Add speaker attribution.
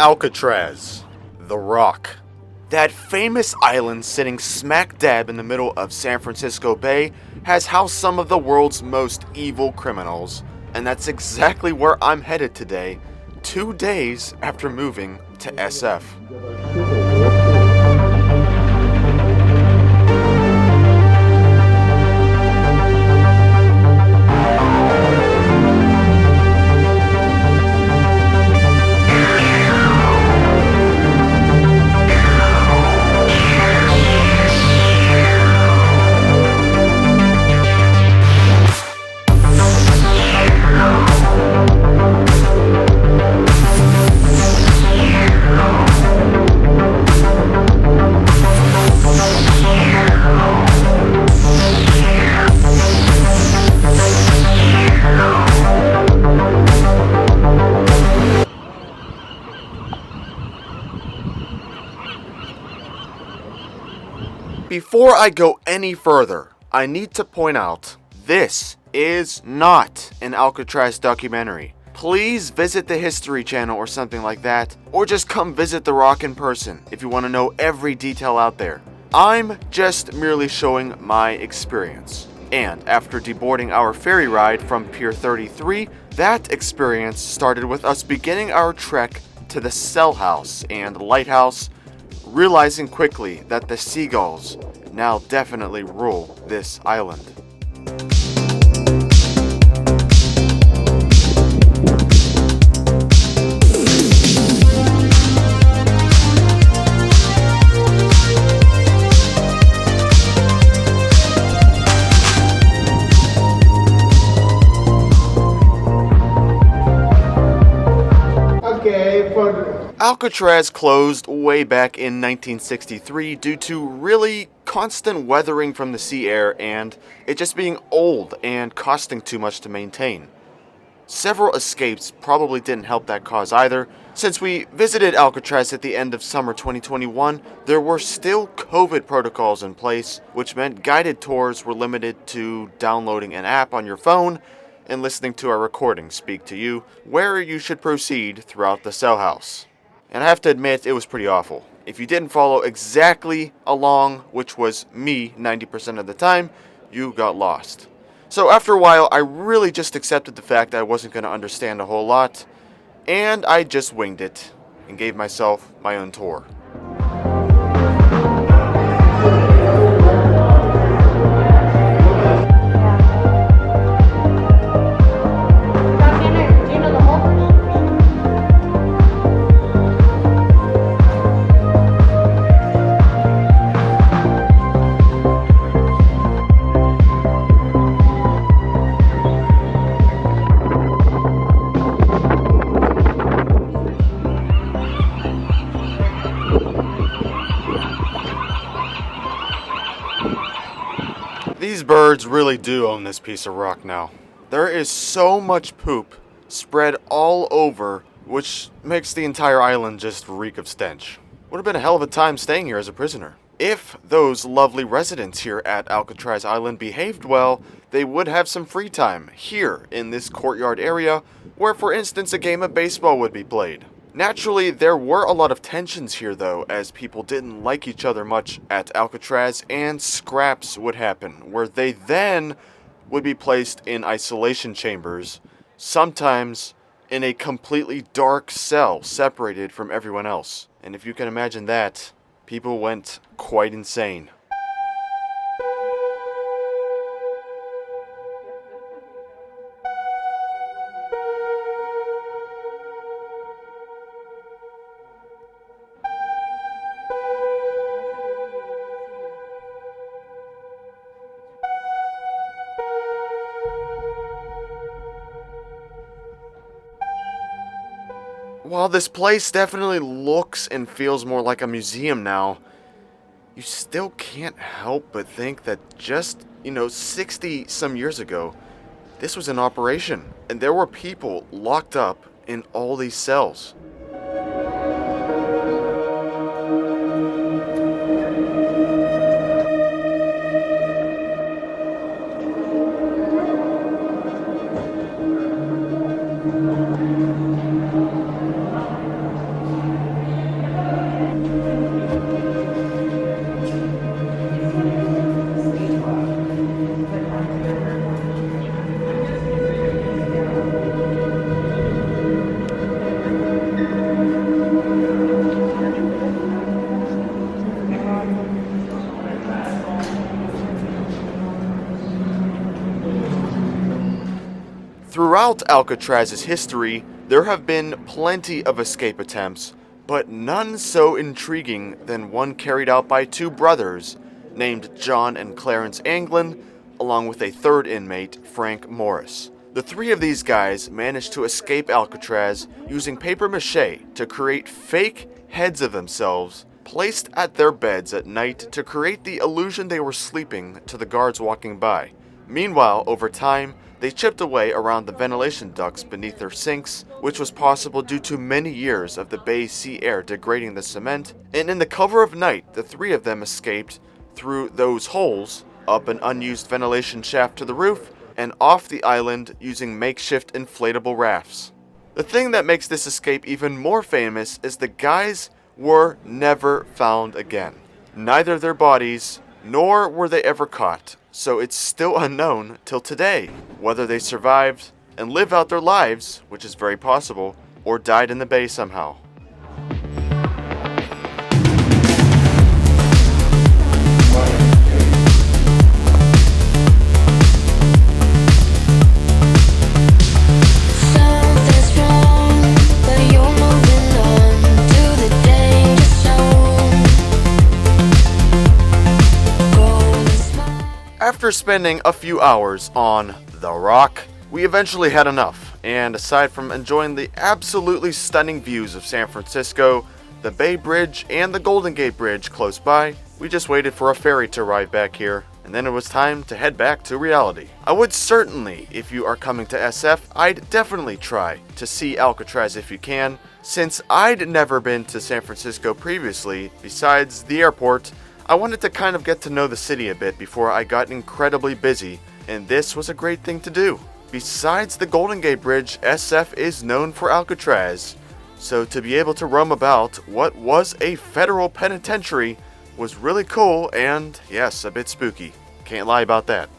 Speaker 1: Alcatraz, the Rock. That famous island sitting smack dab in the middle of San Francisco Bay has housed some of the world's most evil criminals, and that's exactly where I'm headed today, 2 days after moving to SF. Before I go any further, I need to point out, this is not an Alcatraz documentary. Please visit the History Channel or something like that, or just come visit The Rock in person if you want to know every detail out there. I'm just merely showing my experience. And after deboarding our ferry ride from Pier 33, that experience started with us beginning our trek to the cell house and lighthouse, realizing quickly that the seagulls now definitely rule this island. Alcatraz closed way back in 1963 due to really constant weathering from the sea air and it just being old and costing too much to maintain. Several escapes probably didn't help that cause either. Since we visited Alcatraz at the end of summer 2021, there were still COVID protocols in place, which meant guided tours were limited to downloading an app on your phone and listening to our recording speak to you where you should proceed throughout the cell house. And I have to admit, it was pretty awful. If you didn't follow exactly along, which was me 90% of the time, you got lost. So after a while, I really just accepted the fact that I wasn't going to understand a whole lot, and I just winged it and gave myself my own tour. These birds really do own this piece of rock now. There is so much poop spread all over, which makes the entire island just reek of stench. Would have been a hell of a time staying here as a prisoner. If those lovely residents here at Alcatraz Island behaved well, they would have some free time here in this courtyard area where, for instance, a game of baseball would be played. Naturally, there were a lot of tensions here though, as people didn't like each other much at Alcatraz, and scraps would happen, where they then would be placed in isolation chambers, sometimes in a completely dark cell separated from everyone else. And if you can imagine that, people went quite insane. While this place definitely looks and feels more like a museum now, you still can't help but think that just, 60 some years ago, this was in operation, and there were people locked up in all these cells. Throughout Alcatraz's history, there have been plenty of escape attempts, but none so intriguing than one carried out by two brothers named John and Clarence Anglin, along with a third inmate, Frank Morris. The three of these guys managed to escape Alcatraz using paper mache to create fake heads of themselves placed at their beds at night to create the illusion they were sleeping to the guards walking by. Meanwhile, over time, they chipped away around the ventilation ducts beneath their sinks, which was possible due to many years of the bay's sea air degrading the cement, and in the cover of night, the three of them escaped through those holes, up an unused ventilation shaft to the roof, and off the island using makeshift inflatable rafts. The thing that makes this escape even more famous is the guys were never found again. Neither their bodies, nor were they ever caught, so it's still unknown till today whether they survived and live out their lives, which is very possible, or died in the bay somehow. After spending a few hours on the Rock, we eventually had enough, and aside from enjoying the absolutely stunning views of San Francisco, the Bay Bridge, and the Golden Gate Bridge close by, we just waited for a ferry to arrive back here, and then it was time to head back to reality. I would certainly, if you are coming to SF, I'd definitely try to see Alcatraz if you can, since I'd never been to San Francisco previously, besides the airport. I wanted to kind of get to know the city a bit before I got incredibly busy, and this was a great thing to do. Besides the Golden Gate Bridge, SF is known for Alcatraz, so to be able to roam about what was a federal penitentiary was really cool and, yes, a bit spooky. Can't lie about that.